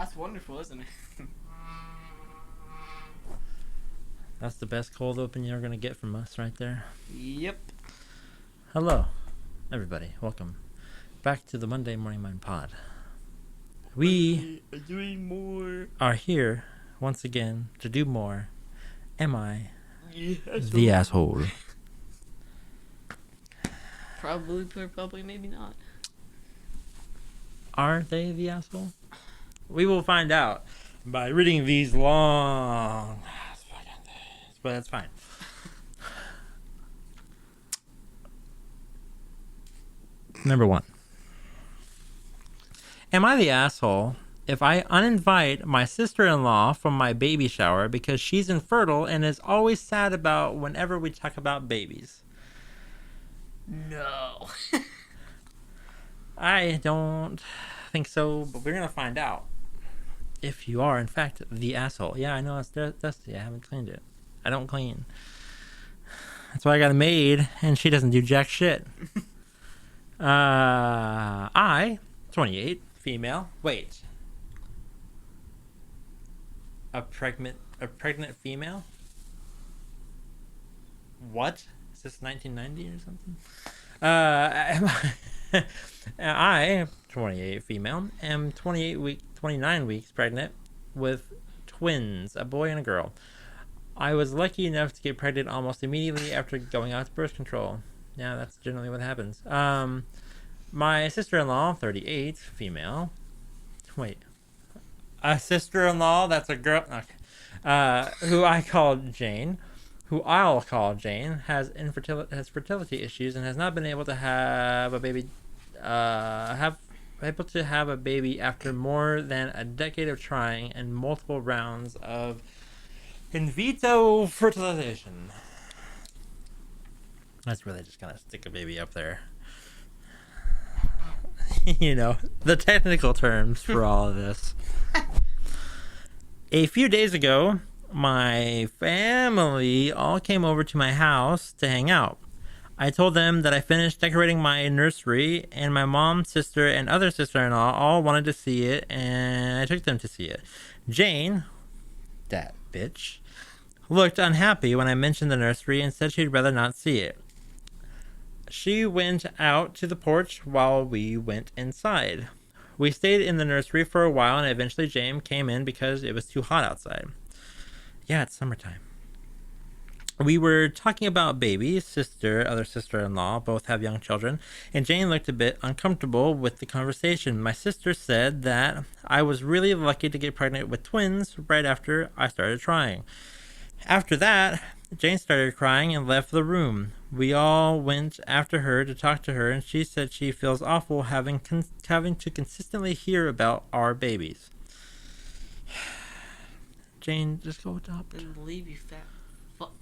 That's wonderful, isn't it? That's the best cold open you're going to get from us right there. Yep. Hello, everybody. Welcome back to the Monday Morning Mind Pod. We are doing more. are here once again to do more. Am I Yes, the asshole? Probably, maybe not. Are they the asshole? We will find out by reading these long fucking days, but that's fine. Number 1. Am I the asshole if I uninvite my sister-in-law from my baby shower because she's infertile and is always sad about whenever we talk about babies? No. I don't think so, but we're going to find out if you are, in fact, the asshole. Yeah, I know it's dusty. I haven't cleaned it. I don't clean. That's why I got a maid, and she doesn't do jack shit. I, 28, female. Wait. A pregnant female? What? Is this 1990 or something? I, 28 female, am 29 weeks pregnant with twins, a boy and a girl. I was lucky enough to get pregnant almost immediately after going out to birth control. Yeah, that's generally what happens. My sister-in-law, 38, female. Wait. A sister-in-law, that's a girl. Okay. Who I call Jane, who I'll call Jane, has fertility issues and has not been able to have a baby. Able to have a baby after more than a decade of trying and multiple rounds of in vitro fertilization. That's really just gonna stick a baby up there. You know, the technical terms for all of this. A few days ago, my family all came over to my house to hang out. I told them that I finished decorating my nursery, and my mom, sister, and other sister-in-law all wanted to see it, and I took them to see it. Jane, that bitch, looked unhappy when I mentioned the nursery and said she'd rather not see it. She went out to the porch while we went inside. We stayed in the nursery for a while, and eventually Jane came in because it was too hot outside. Yeah, it's summertime. We were talking about babies. Other sister-in-law, both have young children, and Jane looked a bit uncomfortable with the conversation. My sister said that I was really lucky to get pregnant with twins right after I started trying. After that, Jane started crying and left the room. We all went after her to talk to her, and she said she feels awful having to consistently hear about our babies. Jane, just go adopt. Then leave, you fat fuck.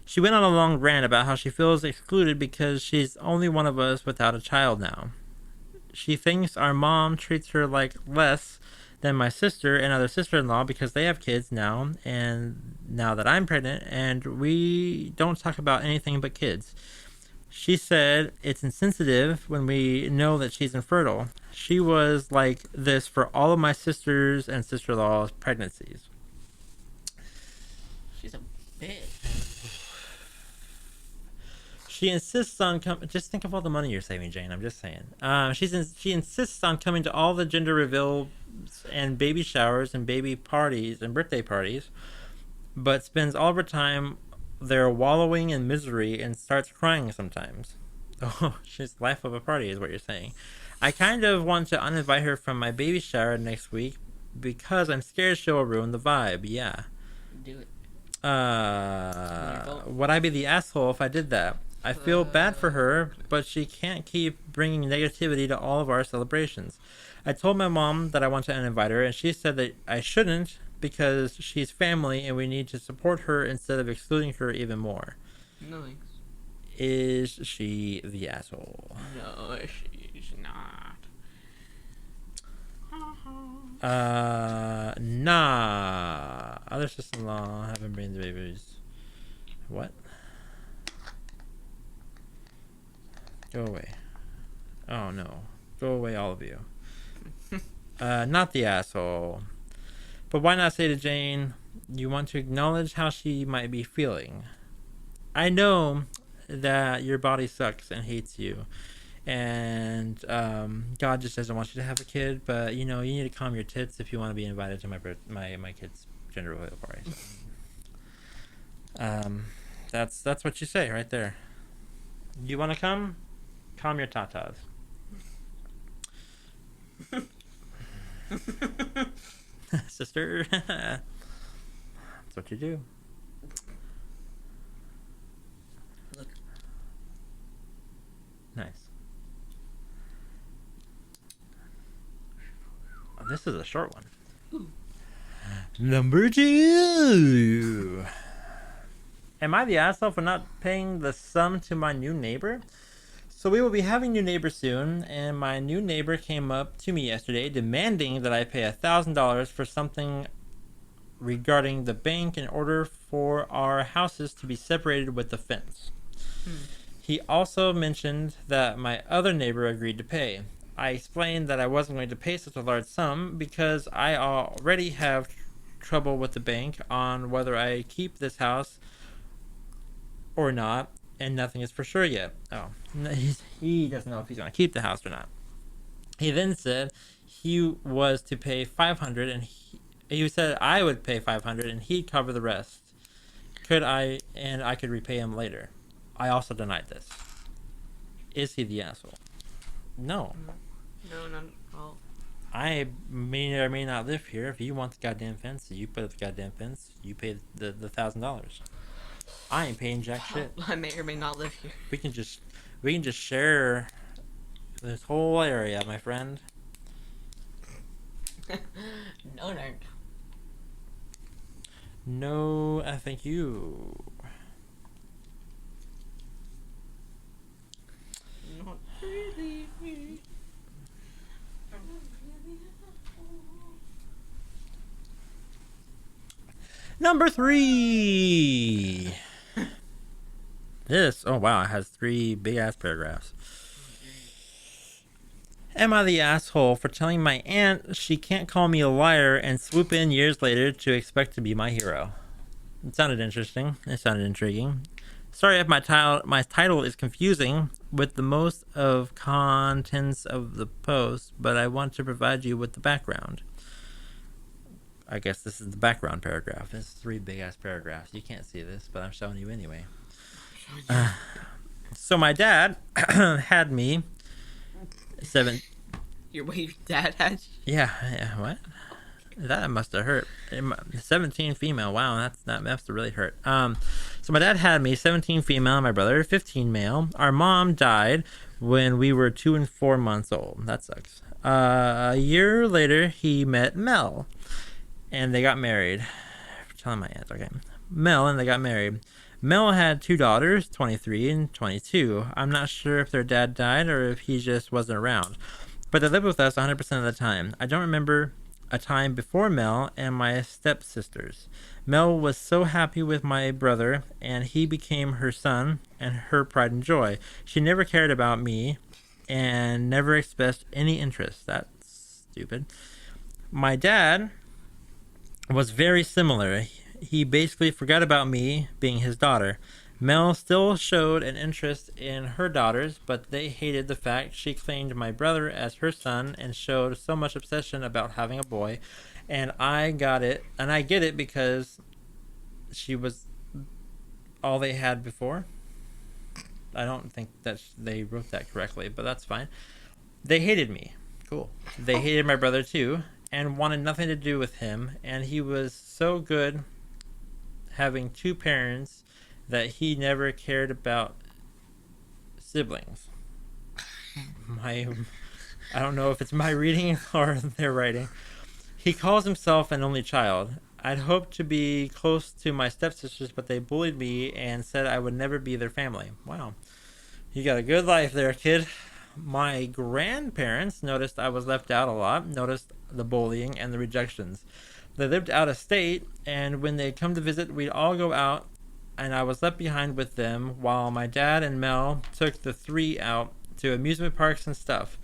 She went on a long rant about how she feels excluded because she's only one of us without a child now. She thinks our mom treats her like less than my sister and other sister-in-law because they have kids now, and now that I'm pregnant, and we don't talk about anything but kids. She said it's insensitive when we know that she's infertile. She was like this for all of my sisters and sister-in-law's pregnancies. She's a bitch. She insists on coming. Just think of all the money you're saving, Jane. I'm just saying. She insists on coming to all the gender reveals and baby showers and baby parties and birthday parties, but spends all of her time there wallowing in misery and starts crying sometimes. Oh, she's the life of a party, is what you're saying. I kind of want to uninvite her from my baby shower next week because I'm scared she'll ruin the vibe. Yeah. Do it. Would I be the asshole if I did that? I feel bad for her, but she can't keep bringing negativity to all of our celebrations. I told my mom that I want to uninvite her, and she said that I shouldn't because she's family and we need to support her instead of excluding her even more. No thanks. Is she the asshole? No, she's not. Nah. Other sister-in-law haven't been the babies. What? Go away. Oh no. Go away, all of you. Not the asshole. But why not say to Jane, you want to acknowledge how she might be feeling? I know that your body sucks and hates you, and God just doesn't want you to have a kid. But you know, you need to calm your tits if you want to be invited to my kid's gender reveal party. That's what you say right there. You want to come? Calm your tatas. Sister. That's what you do. Look. Nice. Oh, this is a short one. Ooh. Number 2. Am I the asshole for not paying the sum to my new neighbor? So we will be having new neighbors soon, and my new neighbor came up to me yesterday demanding that I pay $1,000 for something regarding the bank in order for our houses to be separated with the fence. He also mentioned that my other neighbor agreed to pay. I explained that I wasn't going to pay such a large sum because I already have trouble with the bank on whether I keep this house or not, and nothing is for sure yet. Oh, he doesn't know if he's going to keep the house or not. He then said he was to pay $500, and he said I would pay $500 and he'd cover the rest. I could repay him later. I also denied this. Is he the asshole? No. No, not at all. I may or may not live here. If you want the goddamn fence, you put up the goddamn fence. You pay the $1,000. I ain't paying jack shit. I may or may not live here. We can just share this whole area, my friend. No. No, thank you. Not really. Number 3. This, oh wow, it has 3 big ass paragraphs. Am I the asshole for telling my aunt she can't call me a liar and swoop in years later to expect to be my hero? It sounded interesting. It sounded intriguing. Sorry if my title is confusing with the most of contents of the post, but I want to provide you with the background. I guess this is the background paragraph. It's 3 big ass paragraphs. You can't see this, but I'm showing you anyway. So my dad had me Your dad had you? Yeah, what? That must have hurt. 17 female. Wow, that must have really hurt. So my dad had me 17 female, my brother 15 male. Our mom died when we were 2 and 4 months old. That sucks. A year later, he met Mel, and they got married. I'm telling my aunt, okay. Mel and they got married. Mel had 2 daughters, 23 and 22. I'm not sure if their dad died or if he just wasn't around. But they lived with us 100% of the time. I don't remember a time before Mel and my stepsisters. Mel was so happy with my brother, and he became her son and her pride and joy. She never cared about me and never expressed any interest. That's stupid. My dad was very similar. He basically forgot about me being his daughter. Mel still showed an interest in her daughters, but they hated the fact she claimed my brother as her son and showed so much obsession about having a boy. And I got it, and I get it because she was all they had before. I don't think that they wrote that correctly, but that's fine. They hated me. Cool. They hated my brother too and wanted nothing to do with him, and he was so good having 2 parents that he never cared about siblings. I don't know if it's my reading or their writing. He calls himself an only child. I'd hoped to be close to my stepsisters, but they bullied me and said I would never be their family. Wow. You got a good life there, kid. My grandparents noticed I was left out a lot, noticed the bullying and the rejections. They lived out of state, and when they'd come to visit, we'd all go out, and I was left behind with them while my dad and Mel took the 3 out to amusement parks and stuff.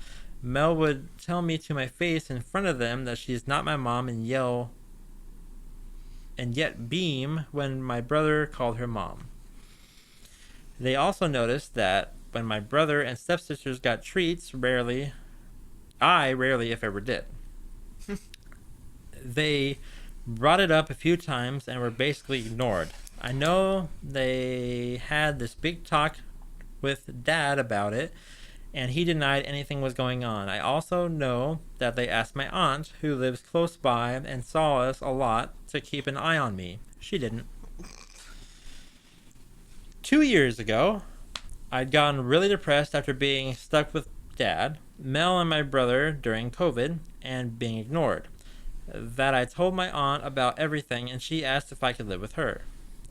Mel would tell me to my face in front of them that she's not my mom and yell and yet beam when my brother called her mom. They also noticed that when my brother and stepsisters got treats, I rarely if ever did. They brought it up a few times and were basically ignored. I know they had this big talk with Dad about it, and he denied anything was going on. I also know that they asked my aunt, who lives close by and saw us a lot, to keep an eye on me. She didn't. 2 years ago, I'd gotten really depressed after being stuck with Dad, Mel, and my brother during COVID and being ignored. That I told my aunt about everything, and she asked if I could live with her.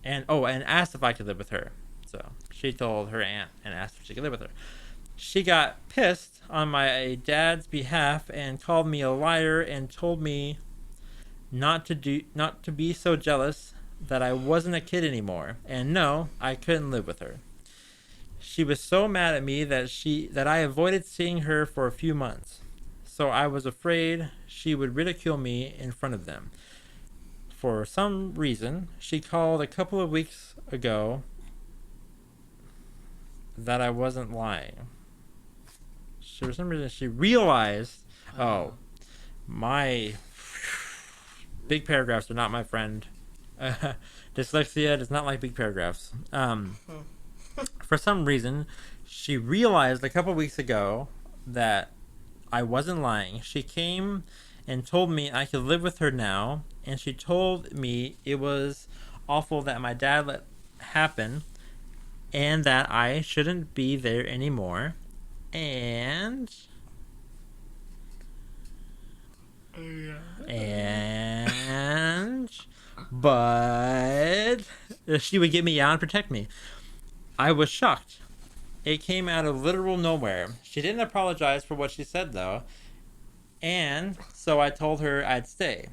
And asked if I could live with her. So she told her aunt and asked if she could live with her. She got pissed on my dad's behalf and called me a liar and told me not to be so jealous that I wasn't a kid anymore. And no, I couldn't live with her. She was so mad at me that I avoided seeing her for a few months. So I was afraid she would ridicule me in front of them. For some reason, she called a couple of weeks ago that I wasn't lying. For some reason, she realized, my big paragraphs are not my friend. Dyslexia does not like big paragraphs. For some reason, she realized a couple of weeks ago that I wasn't lying. She came and told me I could live with her now, and she told me it was awful that my dad let happen and that I shouldn't be there anymore. But she would get me out and protect me. I was shocked. It came out of literal nowhere. She didn't apologize for what she said, though. And so I told her I'd stay.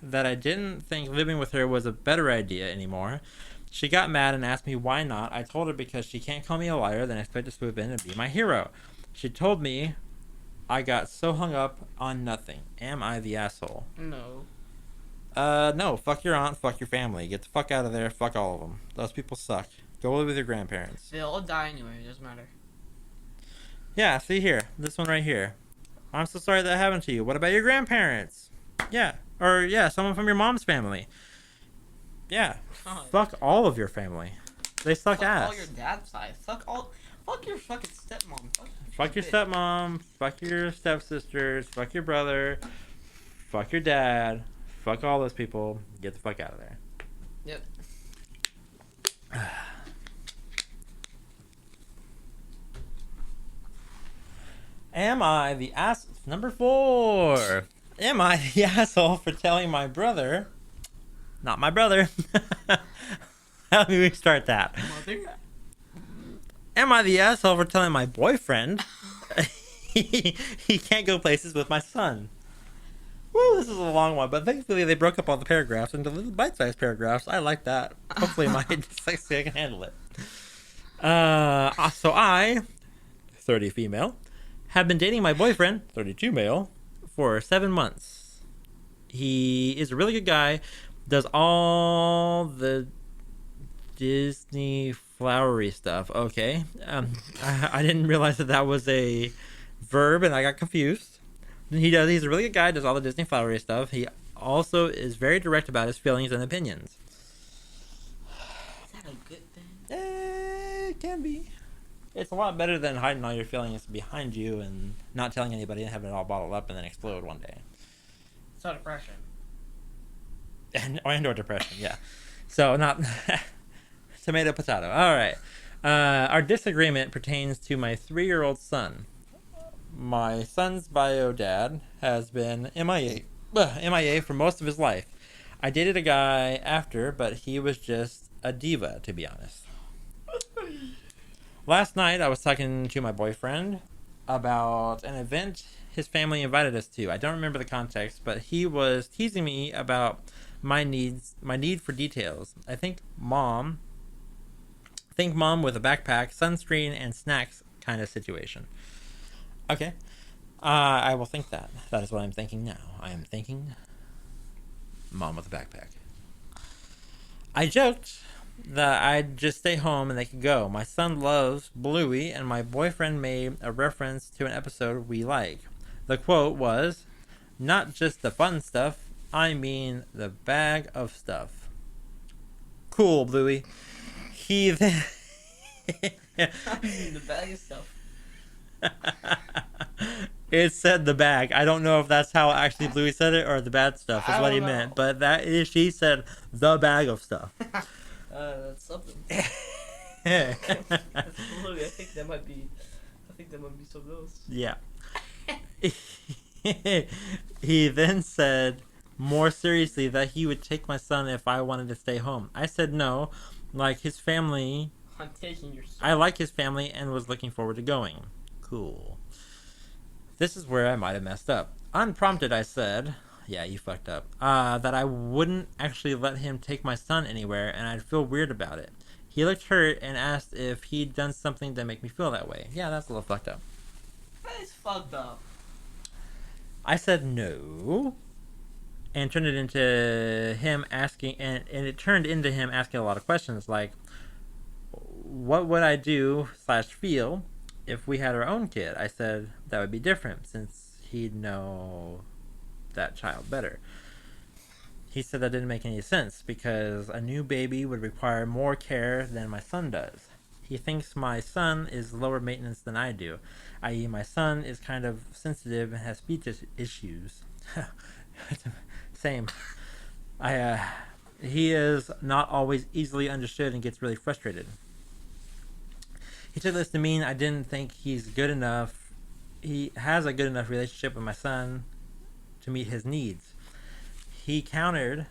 That I didn't think living with her was a better idea anymore. She got mad and asked me why not. I told her because she can't call me a liar, then expect to swoop in and be my hero. She told me I got so hung up on nothing. Am I the asshole? No. No. Fuck your aunt, fuck your family. Get the fuck out of there, fuck all of them. Those people suck. Go live with your grandparents. They'll all die anyway, it doesn't matter. Yeah, see here. This one right here. I'm so sorry that happened to you. What about your grandparents? Yeah. Or, yeah, someone from your mom's family. Yeah. Fuck all of your family. They suck ass. Fuck all your dad's side. Fuck your fucking stepmom. Fuck your stepmom. Fuck your stepsisters. Fuck your brother. Fuck your dad. Fuck all those people. Get the fuck out of there. Yep. Am I the ass? Number 4. Am I the asshole for telling my brother? Not my brother. Let me restart that. Mother? Am I the asshole for telling my boyfriend he can't go places with my son? Woo, this is a long one, but thankfully they broke up all the paragraphs into little bite-sized paragraphs. I like that. Hopefully my dyslexia can handle it. So I, 30 female, have been dating my boyfriend, 32 male, for 7 months. He is a really good guy, does all the Disney flowery stuff. Okay. I didn't realize that was a verb and I got confused. He's a really good guy, does all the Disney flowery stuff. He also is very direct about his feelings and opinions. Is that a good thing? It can be. It's a lot better than hiding all your feelings behind you and not telling anybody and having it all bottled up and then explode one day. It's not depression. Or depression, yeah. So, not... Tomato, potato. All right. Our disagreement pertains to my 3-year-old son. My son's bio dad has been MIA for most of his life. I dated a guy after, but he was just a diva, to be honest. Last night, I was talking to my boyfriend about an event his family invited us to. I don't remember the context, but he was teasing me about my need for details. I think mom with a backpack, sunscreen, and snacks kind of situation. Okay. I will think that. That is what I'm thinking now. I am thinking mom with a backpack. I joked that I'd just stay home and they could go. My son loves Bluey, and my boyfriend made a reference to an episode we like. The quote was, "Not just the fun stuff, I mean the bag of stuff." Cool, Bluey. He then. I mean, the bag of stuff. It said the bag. I don't know if that's how actually Bluey said it or the bad stuff is I what he don't know. meant, but that is she said the bag of stuff. That's something. That's Bluey. I think that might be something else. Yeah. He then said more seriously that he would take my son if I wanted to stay home. I said no, like his family. I'm taking your son. I like his family and was looking forward to going. Cool. This is where I might have messed up. Unprompted, I said, yeah, you fucked up, that I wouldn't actually let him take my son anywhere and I'd feel weird about it. He looked hurt and asked if he'd done something to make me feel that way. Yeah, that's a little fucked up. That is fucked up. I said no, and turned it into him asking, and it turned into him asking a lot of questions like, what would I do / feel if we had our own kid? I said that would be different since he'd know that child better. He said that didn't make any sense because a new baby would require more care than my son does. He thinks my son is lower maintenance than I do, i.e., my son is kind of sensitive and has speech issues. Same. He is not always easily understood and gets really frustrated. He took this to mean I didn't think he's good enough. He has a good enough relationship with my son to meet his needs. He countered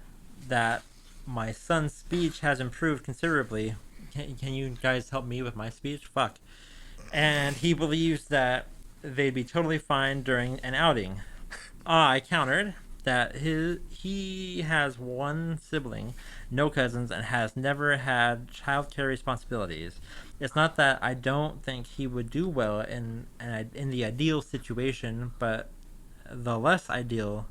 that my son's speech has improved considerably. Can you guys help me with my speech? Fuck. And he believes that they'd be totally fine during an outing. I countered that he has one sibling, no cousins, and has never had childcare responsibilities. It's not that I don't think he would do well in the ideal situation, but the less ideal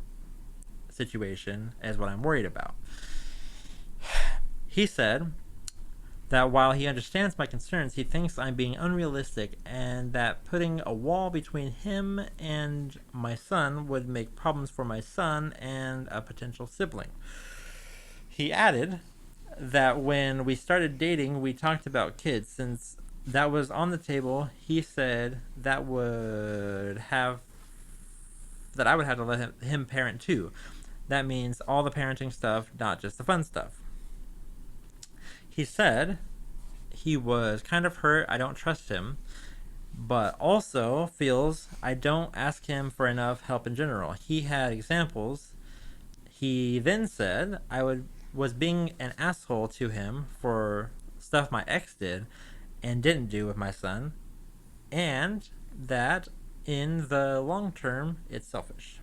situation is what I'm worried about. He said that while he understands my concerns, he thinks I'm being unrealistic and that putting a wall between him and my son would make problems for my son and a potential sibling. He added that when we started dating, we talked about kids. Since that was on the table, he said that I would have to let him parent too. That means all the parenting stuff, not just the fun stuff. He said he was kind of hurt I don't trust him, but also feels I don't ask him for enough help in general. He had examples. He then said I was being an asshole to him for stuff my ex did and didn't do with my son, and that in the long term it's selfish.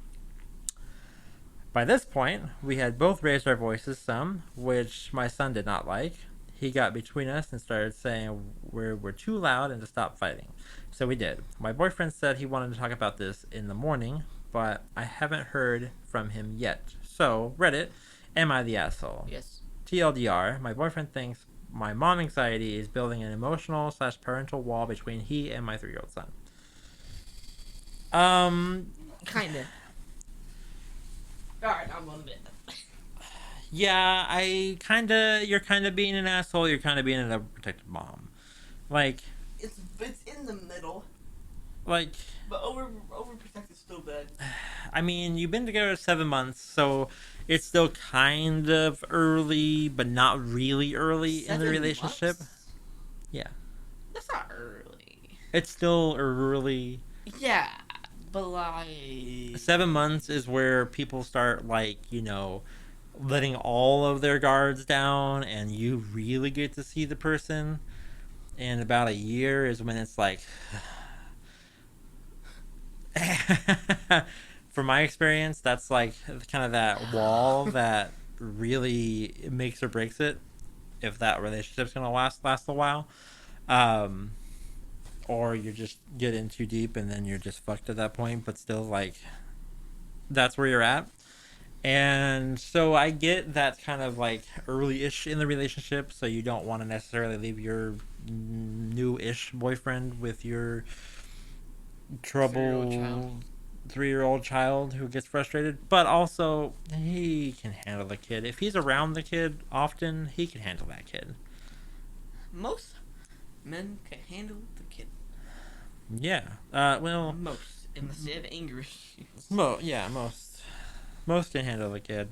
By this point, we had both raised our voices some, which my son did not like. He got between us and started saying we're too loud and to stop fighting. So we did. My boyfriend said he wanted to talk about this in the morning, but I haven't heard from him yet. So, Reddit, am I the asshole? Yes. TLDR, my boyfriend thinks my mom anxiety is building an emotional / parental wall between he and my 3-year-old son. Kinda. Alright, I'm on it. Yeah, you're kinda being an asshole, you're kinda being a protective mom. Like, It's in the middle, like, but overprotected is still bad. I mean, you've been together 7 months, so it's still kind of early, but not really early in the 7 relationship. months? Yeah. That's not early. It's still early. Yeah, but like 7 months is where people start, like, letting all of their guards down, and you really get to see the person. And about a year is when it's like, from my experience, that's like kind of that wall that really makes or breaks it if that relationship's gonna last a while, or you just get in too deep and then you're just fucked at that point, but still, like, that's where you're at. And so I get that kind of like early-ish in the relationship, so you don't want to necessarily leave your new-ish boyfriend with your trouble 3-year-old child who gets frustrated. But also, he can handle the kid. If he's around the kid often, he can handle that kid. Most men can handle the kid. Yeah. Well, Most, unless they have anger issues. Most can handle the kid.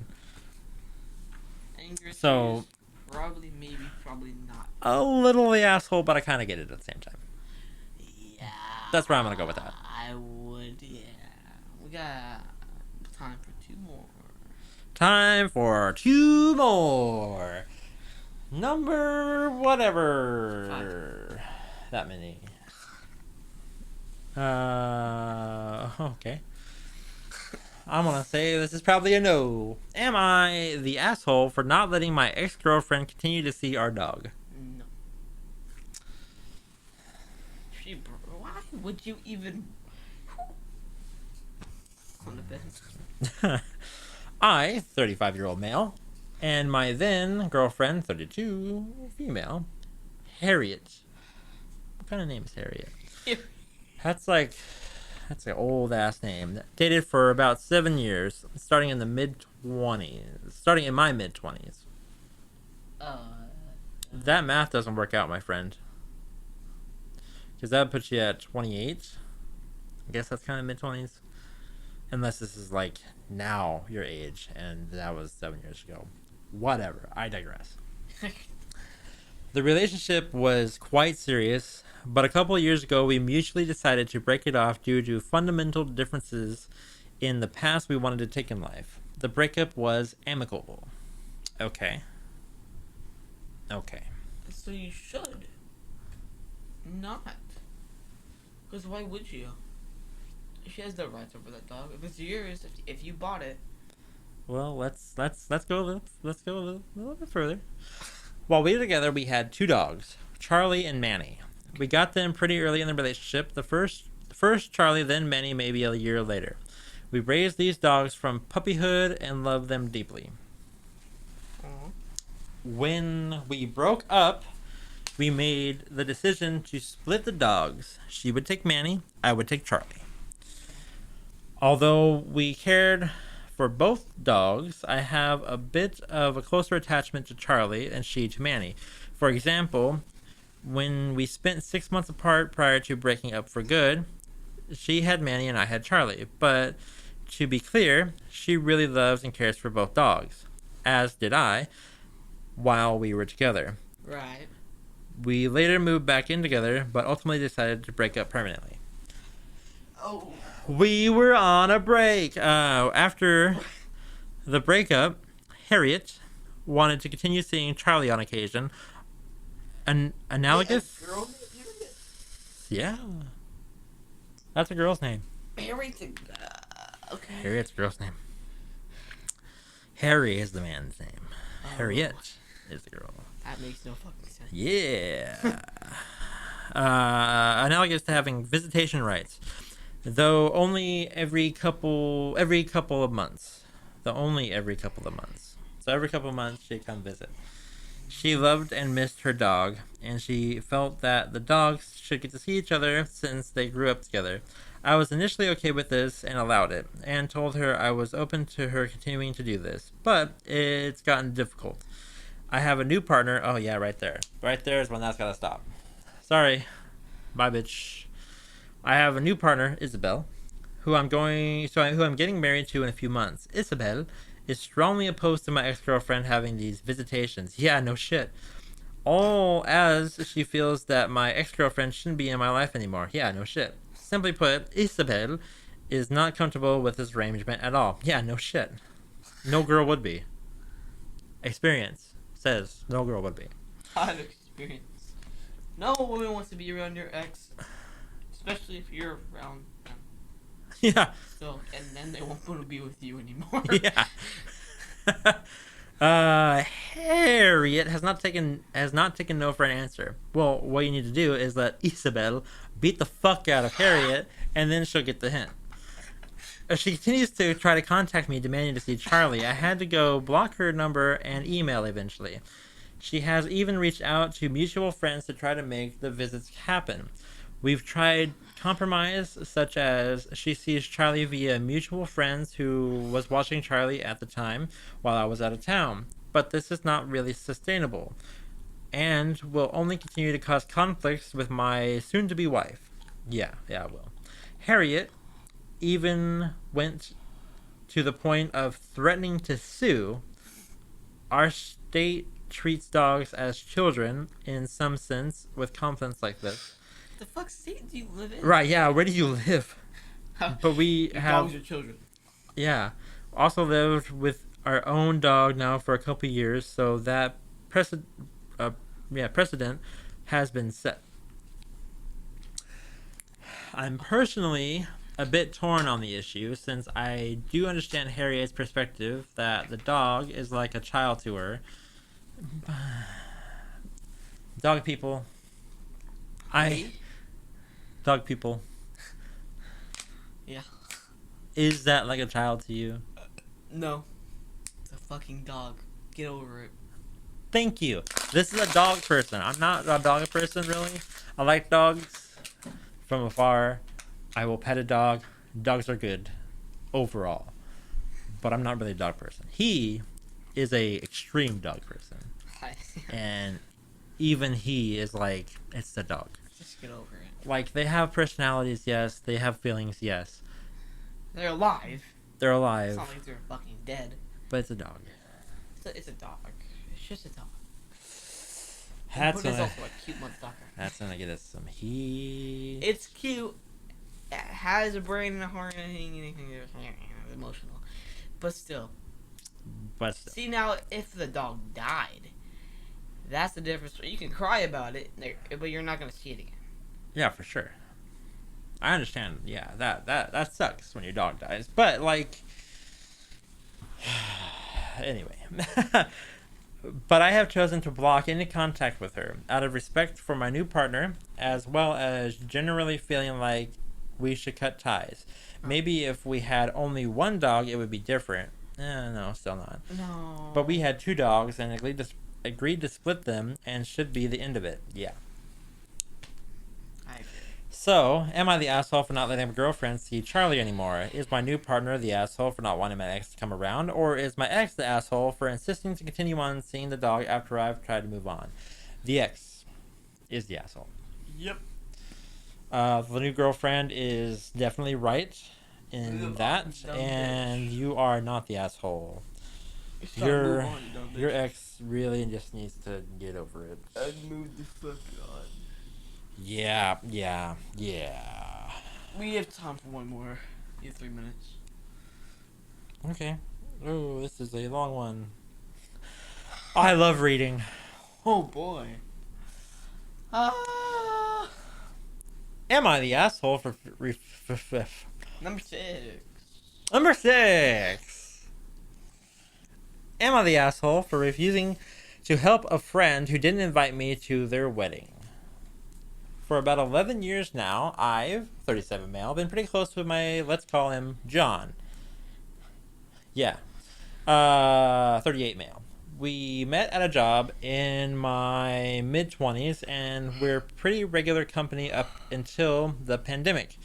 Anger issues, So, probably, maybe, probably not. a little the asshole, but I kind of get it at the same time. Yeah. That's where I'm gonna go with that. I would, yeah. We got time for 2 more. Time for 2 more. Number whatever. 5. That many. Okay. I'm gonna say this is probably a no. Am I the asshole for not letting my ex-girlfriend continue to see our dog? No. Why would you even... On the bed. I, 35-year-old male, and my then girlfriend, 32, female, Harriet. What kind of name is Harriet? That's an old ass name. Dated for about 7 years, starting in my mid 20s. That math doesn't work out, my friend. Because that puts you at 28. I guess that's kind of mid 20s. Unless this is like now your age, and that was 7 years ago. Whatever. I digress. The relationship was quite serious, but a couple of years ago we mutually decided to break it off due to fundamental differences in the paths we wanted to take in life. The breakup was amicable. Okay. So you should not. Because why would you? She has the rights over that dog. If it's yours, if you bought it. Well, let's go a little bit further. While we were together, we had 2 dogs, Charlie and Manny. We got them pretty early in the relationship. The first Charlie, then Manny, maybe a year later. We raised these dogs from puppyhood and loved them deeply. When we broke up, we made the decision to split the dogs. She would take Manny, I would take Charlie. Although we cared for both dogs, I have a bit of a closer attachment to Charlie and she to Manny. For example, when we spent 6 months apart prior to breaking up for good, she had Manny and I had Charlie. But to be clear, she really loves and cares for both dogs, as did I, while we were together. Right. We later moved back in together, but ultimately decided to break up permanently. Oh. We were on a break. After the breakup, Harriet wanted to continue seeing Charlie on occasion. Analogous? Girl? Yeah. That's a girl's name. Harriet's okay. Harriet's a girl's name. Harry is the man's name. Harriet is the girl. That makes no fucking sense. Yeah. Analogous to having visitation rights. Though only every couple of months. So every couple of months she'd come visit. She loved and missed her dog, and she felt that the dogs should get to see each other since they grew up together. I was initially okay with this and allowed it, and told her I was open to her continuing to do this. But it's gotten difficult. I have a new partner. Oh yeah, right there. Right there is when that's gotta stop. Sorry. Bye, bitch. I have a new partner, Isabel, who I'm getting married to in a few months. Isabel is strongly opposed to my ex-girlfriend having these visitations. Yeah, no shit. All as she feels that my ex-girlfriend shouldn't be in my life anymore. Yeah, no shit. Simply put, Isabel is not comfortable with this arrangement at all. Yeah, no shit. No girl would be. Experience says no girl would be. I've experienced. No woman wants to be around your ex. Especially if you're around them. Yeah. So, and then they won't want to be with you anymore. Yeah. Harriet has not taken no for an answer. Well, what you need to do is let Isabel beat the fuck out of Harriet, and then she'll get the hint. If she continues to try to contact me demanding to see Charlie, I had to go block her number and email eventually. She has even reached out to mutual friends to try to make the visits happen. We've tried compromise, such as she sees Charlie via mutual friends who was watching Charlie at the time while I was out of town. But this is not really sustainable, and will only continue to cause conflicts with my soon-to-be wife. Yeah, it will. Harriet even went to the point of threatening to sue. Our state treats dogs as children in some sense with confidence like this. The fuck state do you live in? Right, yeah, where do you live? But we Your have... dogs are children. Yeah. Also lived with our own dog now for a couple years, so that precedent has been set. I'm personally a bit torn on the issue, since I do understand Harriet's perspective that the dog is like a child to her. Dog people. Dog people. Yeah. Is that like a child to you? No. It's a fucking dog. Get over it. Thank you. This is a dog person. I'm not a dog person, really. I like dogs from afar. I will pet a dog. Dogs are good overall. But I'm not really a dog person. He is a extreme dog person. And even he is like, it's the dog. Just get over it. Like, they have personalities, yes. They have feelings, yes. They're alive. They're It's alive. not like they're fucking dead. But it's a dog. It's a dog. It's just a dog. That's But it's gonna, also a cute motherfucker. that's gonna get us some heat. It's cute. It has a brain and a heart and anything emotional. But still. But still. See, now, if the dog died, that's the difference. You can cry about it, but you're not going to see it again. Yeah, for sure. I understand. Yeah, that sucks when your dog dies. But, like... Anyway. But I have chosen to block any contact with her out of respect for my new partner, as well as generally feeling like we should cut ties. Maybe if we had only one dog, it would be different. No, still not. No. But we had two dogs and agreed to split them, and should be the end of it. Yeah. I agree. So, am I the asshole for not letting my girlfriend see Charlie anymore? Is my new partner the asshole for not wanting my ex to come around? Or is my ex the asshole for insisting to continue on seeing the dog after I've tried to move on? The ex is the asshole. Yep. The new girlfriend is definitely right in that, and you are not the asshole. Your ex really just needs to get over it. I moved the fuck on. Yeah. We have time for one more. You have 3 minutes. Okay. Oh, this is a long one. I love reading. Oh boy. Am I the asshole for... Number 6. Number 6. Am I the asshole for refusing to help a friend who didn't invite me to their wedding? For about 11 years now, I've, 37 male, been pretty close with my, let's call him, John. Yeah. 38 male. We met at a job in my mid-20s, and we're pretty regular company up until the pandemic,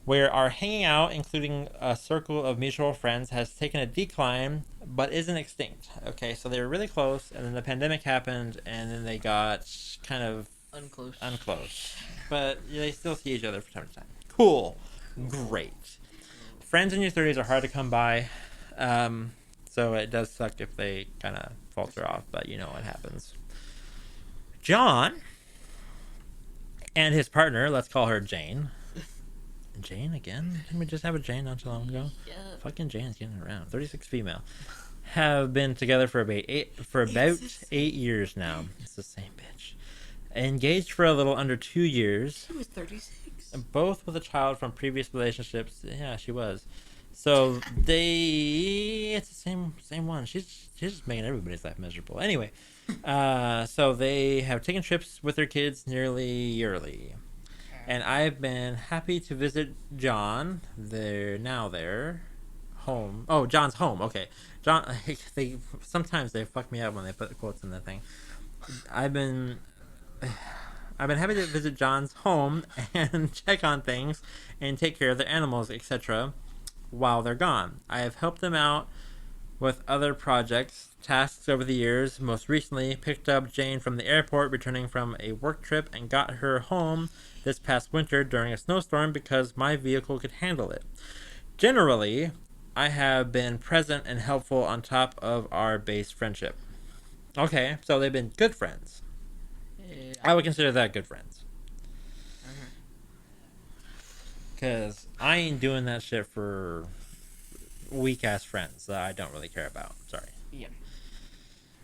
where our hanging out, including a circle of mutual friends, has taken a decline, but isn't extinct. Okay, so they were really close, and then the pandemic happened, and then they got kind of unclose. But they still see each other from time to time. Cool. Great. Friends in your 30s are hard to come by, so it does suck if they kind of falter off, but you know what happens. John and his partner, let's call her Jane. Jane again? Didn't we just have a Jane not too long ago? Yeah. Fucking Jane's getting around. 36 female. Have been together for about 8 years now. It's the same bitch. Engaged for a little under 2 years. She was 36. Both with a child from previous relationships. Yeah, she was. So it's the same one. She's just making everybody's life miserable. Anyway, so they have taken trips with their kids nearly yearly. And I've been happy to visit John. They're now there. Home. Oh, John's home. Okay. John, they sometimes they fuck me up when they put quotes in the thing. I've been happy to visit John's home and check on things and take care of the animals, etc. while they're gone. I have helped them out with other projects, tasks over the years. Most recently, picked up Jane from the airport returning from a work trip and got her home this past winter during a snowstorm because my vehicle could handle it. Generally, I have been present and helpful on top of our base friendship. Okay, so they've been good friends. Yeah. I would consider that good friends. Uh-huh. Because I ain't doing that shit for weak ass friends that I don't really care about. Sorry. Yeah.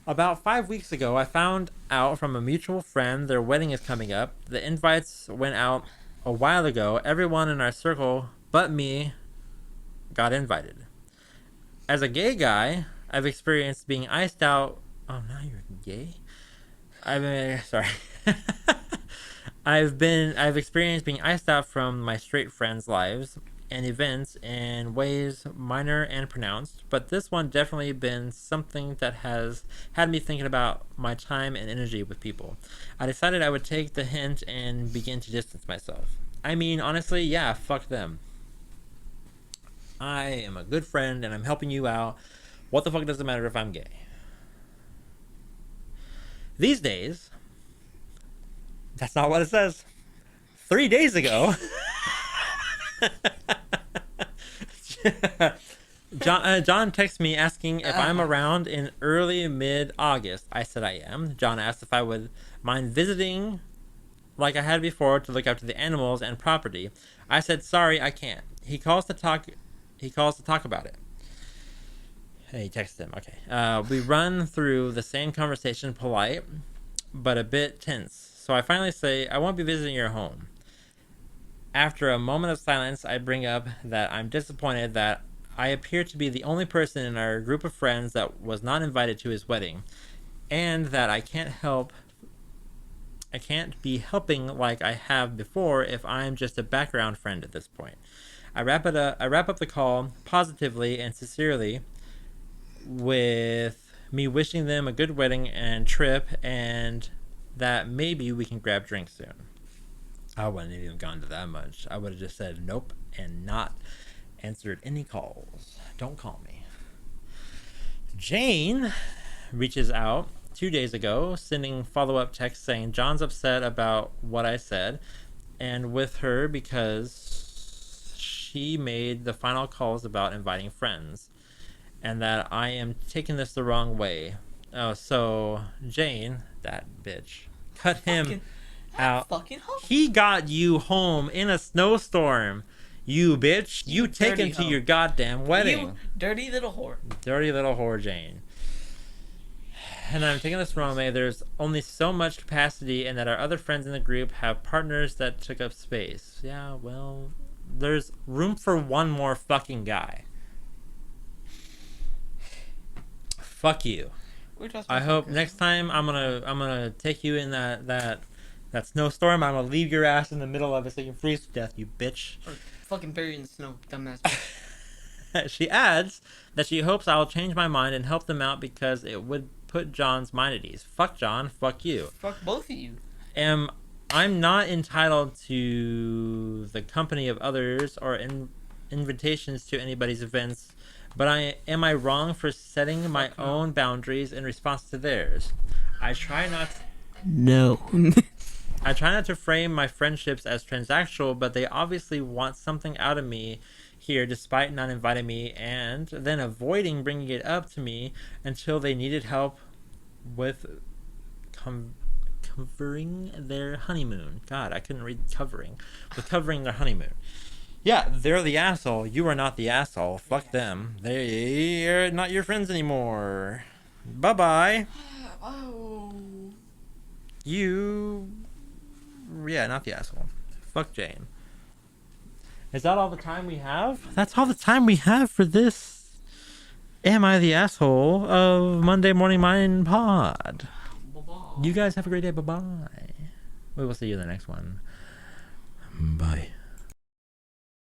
About 5 weeks ago, I found out from a mutual friend their wedding is coming up. The invites went out a while ago. Everyone in our circle but me got invited. As a gay guy, I've experienced being iced out. Oh, now you're gay? Sorry. I've experienced being iced out from my straight friends' lives and events in ways minor and pronounced, but this one definitely been something that has had me thinking about my time and energy with people. I decided I would take the hint and begin to distance myself. I mean, honestly, yeah, fuck them. I am a good friend and I'm helping you out. What the fuck does it matter if I'm gay? These days, that's not what it says. 3 days ago, John texted me asking if I'm around in early mid-August. I said I am. John asked if I would mind visiting like I had before to look after the animals and property. I said sorry, I can't. He calls to talk about it. He texted him. Okay. We run through the same conversation, polite, but a bit tense. So I finally say, I won't be visiting your home. After a moment of silence, I bring up that I'm disappointed that I appear to be the only person in our group of friends that was not invited to his wedding, and that I can't be helping like I have before if I'm just a background friend at this point. I wrap up the call positively and sincerely with me wishing them a good wedding and trip, and that maybe we can grab drinks soon. I wouldn't have even gone to that much. I would have just said nope and not answered any calls. Don't call me. Jane reaches out 2 days ago, sending follow-up text saying John's upset about what I said, and with her because she made the final calls about inviting friends, and that I am taking this the wrong way. Oh, so Jane, that bitch, cut him out. He got you home in a snowstorm. You bitch. You take him to your goddamn wedding. You dirty little whore. Dirty little whore, Jane. And I'm taking this the wrong way. There's only so much capacity, and that our other friends in the group have partners that took up space. Yeah, well, there's room for one more fucking guy. Fuck you. I hope next time I'm gonna take you in that snowstorm. I'm gonna leave your ass in the middle of it so you can freeze to death, you bitch. Or fucking bury in the snow, dumbass. She adds that she hopes I'll change my mind and help them out because it would put John's mind at ease. Fuck John, fuck you. Fuck both of you. I'm not entitled to the company of others or invitations to anybody's events, but am I wrong for setting my own boundaries in response to theirs? I try not to frame my friendships as transactional, but they obviously want something out of me here despite not inviting me and then avoiding bringing it up to me until they needed help with covering their honeymoon. God, I couldn't read covering. With covering their honeymoon. Yeah, they're the asshole. You are not the asshole. Fuck them. They're not your friends anymore. Bye-bye. Oh. Yeah, not the asshole. Fuck Jane. Is that all the time we have? That's all the time we have for this Am I the Asshole of Monday Morning Mind Pod. Bye-bye. You guys have a great day. Bye-bye. We will see you in the next one. Bye.